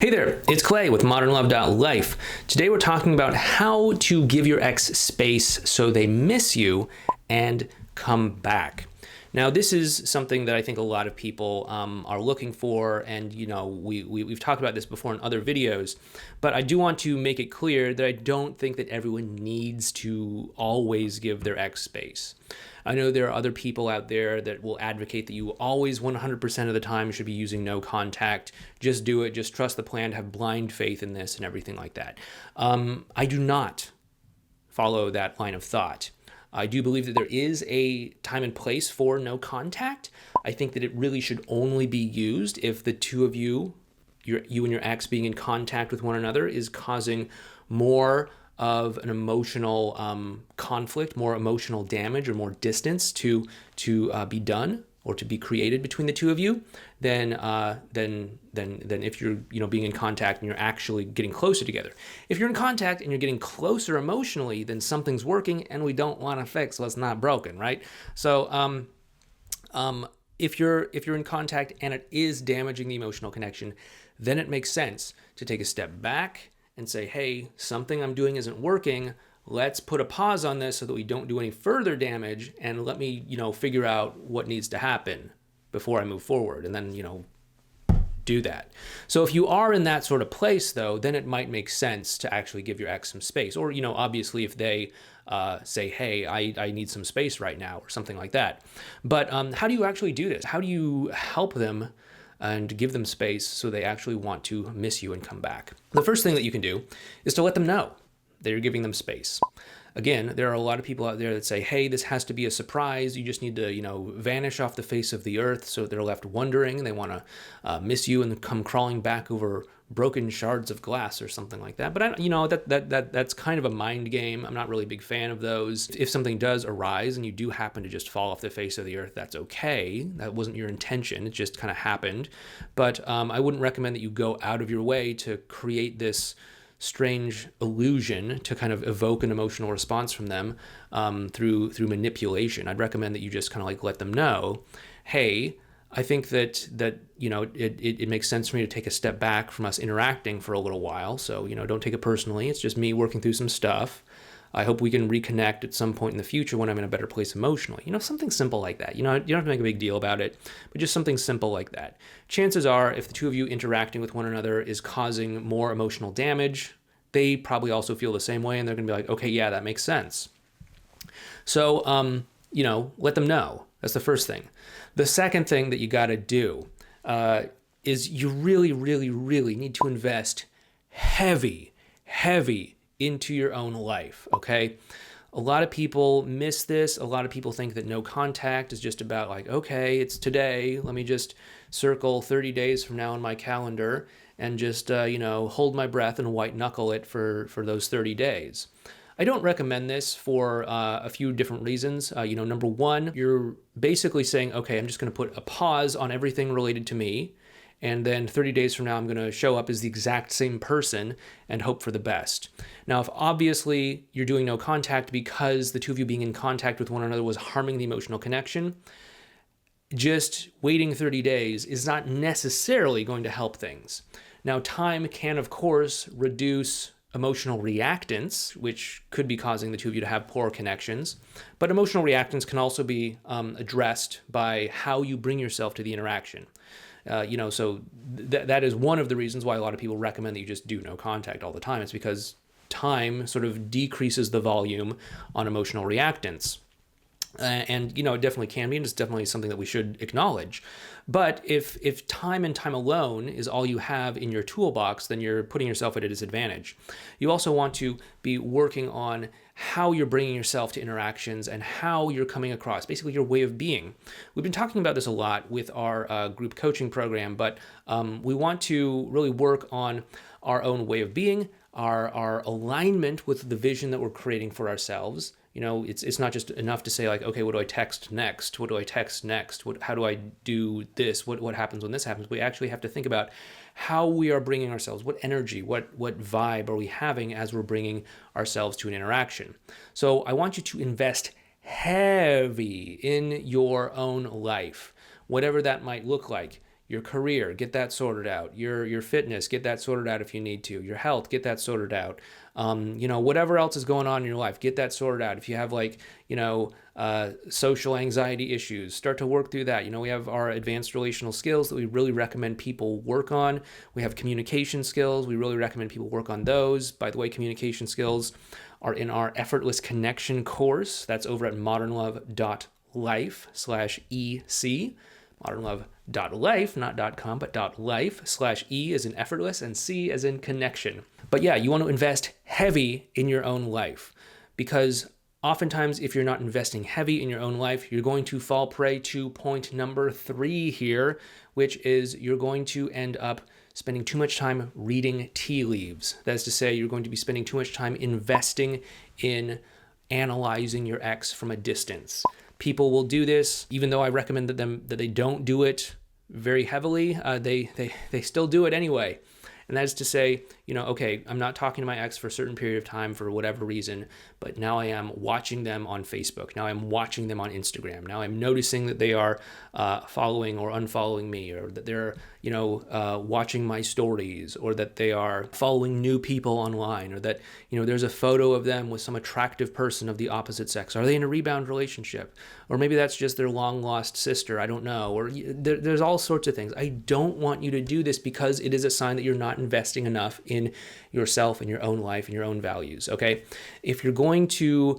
Hey there, it's Clay with modernlove.life. Today we're talking about how to give your ex space so they miss you and come back. Now, this is something that I think a lot of people are looking for, and we've talked about this before in other videos, but I do want to make it clear that I don't think that everyone needs to always give their ex space. I know there are other people out there that will advocate that you always 100% of the time should be using no contact. Just do it. Just trust the plan. Have blind faith in this and everything like that. I do not follow that line of thought. I do believe that there is a time and place for no contact. I think that it really should only be used if the two of you and your ex being in contact with one another is causing more of an emotional conflict, more emotional damage, or more distance to be done or to be created between the two of you, then if you're being in contact and you're actually getting closer together. If you're in contact and you're getting closer emotionally, then something's working, and we don't want to fix what's not broken, right? So if you're in contact and it is damaging the emotional connection, then it makes sense to take a step back and say, hey, something I'm doing isn't working. Let's put a pause on this so that we don't do any further damage, and let me, figure out what needs to happen before I move forward, and then, do that. So if you are in that sort of place, though, then it might make sense to actually give your ex some space. Or, obviously if they say, hey, I need some space right now, or something like that. But how do you actually do this? How do you help them and give them space so they actually want to miss you and come back? The first thing that you can do is to let them know that you're giving them space. Again, there are a lot of people out there that say, hey, this has to be a surprise. You just need to, vanish off the face of the earth, so they're left wondering. They want to miss you and come crawling back over broken shards of glass or something like that. But that's kind of a mind game. I'm not really a big fan of those. If something does arise and you do happen to just fall off the face of the earth, that's okay. That wasn't your intention. It just kind of happened. But I wouldn't recommend that you go out of your way to create this strange illusion to kind of evoke an emotional response from them through manipulation. I'd recommend that you just kind of let them know, hey, I think that it makes sense for me to take a step back from us interacting for a little while. So, don't take it personally. It's just me working through some stuff. I hope we can reconnect at some point in the future when I'm in a better place emotionally. Something simple like that. You don't have to make a big deal about it, but just something simple like that. Chances are, if the two of you interacting with one another is causing more emotional damage, they probably also feel the same way, and they're going to be like, okay, yeah, that makes sense. So, let them know. That's the first thing. The second thing that you got to do is you really, really, really need to invest heavy into your own life, okay? A lot of people miss this. A lot of people think that no contact is just about okay, it's today. Let me just circle 30 days from now on my calendar and just, hold my breath and white knuckle it for those 30 days. I don't recommend this for a few different reasons. Number one, you're basically saying, okay, I'm just going to put a pause on everything related to me, and then 30 days from now, I'm going to show up as the exact same person and hope for the best. Now, if obviously you're doing no contact because the two of you being in contact with one another was harming the emotional connection, just waiting 30 days is not necessarily going to help things. Now, time can, of course, reduce emotional reactance, which could be causing the two of you to have poor connections. But emotional reactance can also be addressed by how you bring yourself to the interaction. So that is one of the reasons why a lot of people recommend that you just do no contact all the time. It's because time sort of decreases the volume on emotional reactance. And it definitely can be, and it's definitely something that we should acknowledge. But if time and time alone is all you have in your toolbox, then you're putting yourself at a disadvantage. You also want to be working on how you're bringing yourself to interactions and how you're coming across, basically your way of being. We've been talking about this a lot with our group coaching program, but we want to really work on our own way of being, our alignment with the vision that we're creating for ourselves. It's not just enough to say okay, what do I text next? What do I text next? How do I do this? What happens when this happens? We actually have to think about how we are bringing ourselves, what energy, what vibe are we having as we're bringing ourselves to an interaction. So I want you to invest heavy in your own life, whatever that might look like. Your career, get that sorted out. Your fitness, get that sorted out if you need to. Your health, get that sorted out. Whatever else is going on in your life, get that sorted out. If you have social anxiety issues, start to work through that. We have our advanced relational skills that we really recommend people work on. We have communication skills. We really recommend people work on those. By the way, communication skills are in our Effortless Connection course. That's over at modernlove.life/EC. modernlove.life, not .com, but .life/E as in effortless and C as in connection. But yeah, you want to invest heavy in your own life, because oftentimes if you're not investing heavy in your own life, you're going to fall prey to point number 3 here, which is you're going to end up spending too much time reading tea leaves. That is to say, you're going to be spending too much time investing in analyzing your ex from a distance. People will do this, even though I recommend that they don't do it very heavily. They still do it anyway. And that is to say, okay, I'm not talking to my ex for a certain period of time for whatever reason, but now I am watching them on Facebook. Now I'm watching them on Instagram. Now I'm noticing that they are following or unfollowing me, or that they're, watching my stories, or that they are following new people online, or that, there's a photo of them with some attractive person of the opposite sex. Are they in a rebound relationship? Or maybe that's just their long lost sister. I don't know. Or there's all sorts of things. I don't want you to do this, because it is a sign that you're not investing enough in yourself and your own life and your own values. Okay. If you're going to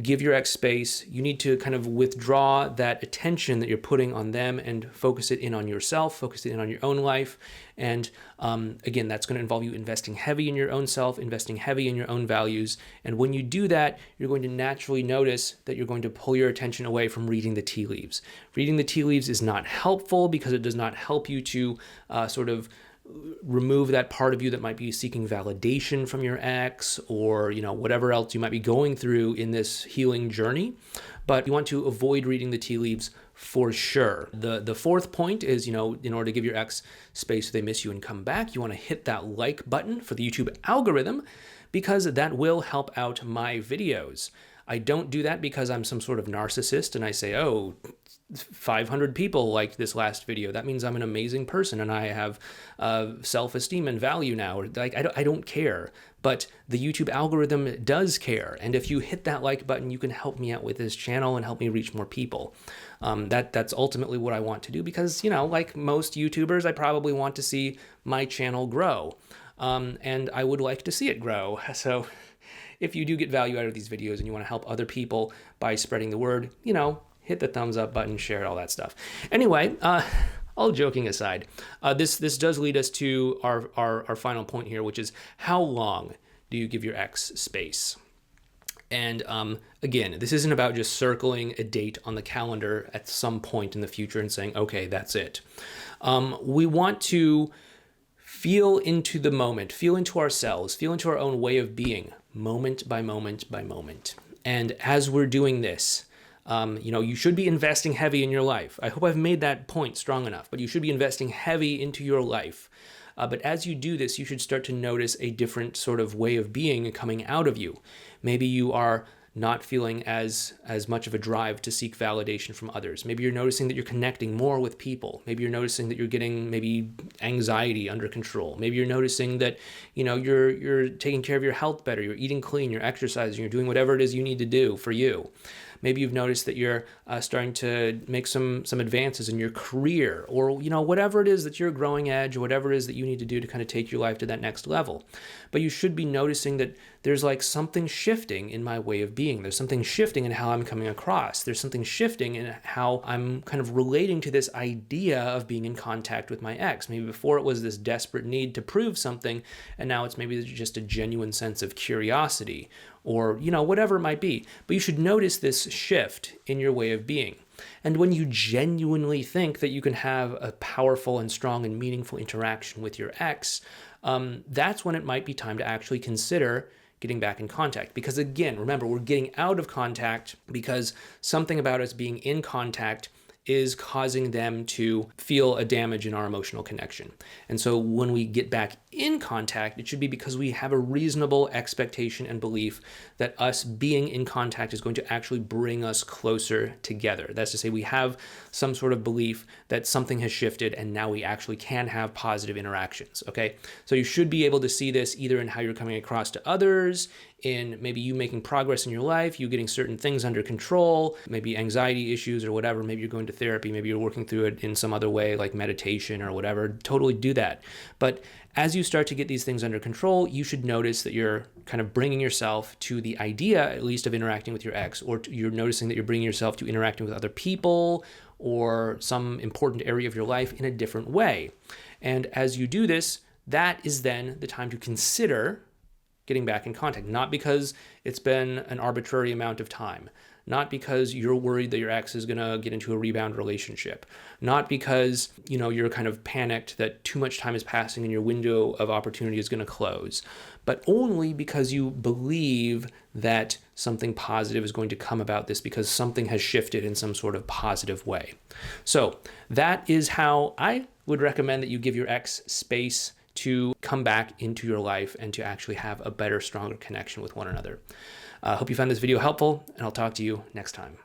give your ex space, you need to kind of withdraw that attention that you're putting on them and focus it in on yourself, focus it in on your own life. And again, that's going to involve you investing heavy in your own self, investing heavy in your own values. And when you do that, you're going to naturally notice that you're going to pull your attention away from reading the tea leaves. Reading the tea leaves is not helpful, because it does not help you to sort of remove that part of you that might be seeking validation from your ex, or whatever else you might be going through in this healing journey. But you want to avoid reading the tea leaves for sure. The fourth point is, in order to give your ex space so they miss you and come back, you want to hit that like button for the YouTube algorithm, because that will help out my videos. I don't do that because I'm some sort of narcissist and I say, 500 people liked this last video. That means I'm an amazing person and I have self-esteem and value now. I don't care, but the YouTube algorithm does care. And if you hit that like button, you can help me out with this channel and help me reach more people. That's ultimately what I want to do, because, like most YouTubers, I probably want to see my channel grow. And I would like to see it grow. So if you do get value out of these videos and you want to help other people by spreading the word, hit the thumbs up button, share it, all that stuff. Anyway, all joking aside, this does lead us to our final point here, which is how long do you give your ex space? And again, this isn't about just circling a date on the calendar at some point in the future and saying, okay, that's it. We want to feel into the moment, feel into ourselves, feel into our own way of being, moment by moment by moment. And as we're doing this, you should be investing heavy in your life. I hope I've made that point strong enough, but you should be investing heavy into your life. But as you do this, you should start to notice a different sort of way of being coming out of you. Maybe you are not feeling as much of a drive to seek validation from others. Maybe you're noticing that you're connecting more with people. Maybe you're noticing that you're getting maybe anxiety under control. Maybe you're noticing that, you're taking care of your health better. You're eating clean, you're exercising, you're doing whatever it is you need to do for you. Maybe you've noticed that you're starting to make some advances in your career, or, whatever it is that you're growing edge, or whatever it is that you need to do to kind of take your life to that next level. But you should be noticing that there's like something shifting in my way of being. There's something shifting in how I'm coming across. There's something shifting in how I'm kind of relating to this idea of being in contact with my ex. Maybe before it was this desperate need to prove something, and now it's maybe just a genuine sense of curiosity, or, whatever it might be. But you should notice this shift in your way of being. And when you genuinely think that you can have a powerful and strong and meaningful interaction with your ex, that's when it might be time to actually consider getting back in contact. Because again, remember, we're getting out of contact because something about us being in contact is causing them to feel a damage in our emotional connection. And so when we get back in contact, it should be because we have a reasonable expectation and belief that us being in contact is going to actually bring us closer together. That's to say, we have some sort of belief that something has shifted and now we actually can have positive interactions, okay? So you should be able to see this either in how you're coming across to others, in maybe you making progress in your life, you getting certain things under control, maybe anxiety issues or whatever, maybe you're going to therapy, maybe you're working through it in some other way like meditation or whatever. Totally do that. But as you start to get these things under control, you should notice that you're kind of bringing yourself to the idea, at least, of interacting with your ex, or you're noticing that you're bringing yourself to interacting with other people or some important area of your life in a different way. And as you do this, that is then the time to consider getting back in contact, not because it's been an arbitrary amount of time, not because you're worried that your ex is going to get into a rebound relationship, not because, you're kind of panicked that too much time is passing and your window of opportunity is going to close, but only because you believe that something positive is going to come about this because something has shifted in some sort of positive way. So that is how I would recommend that you give your ex space to come back into your life and to actually have a better, stronger connection with one another. I hope you found this video helpful, and I'll talk to you next time.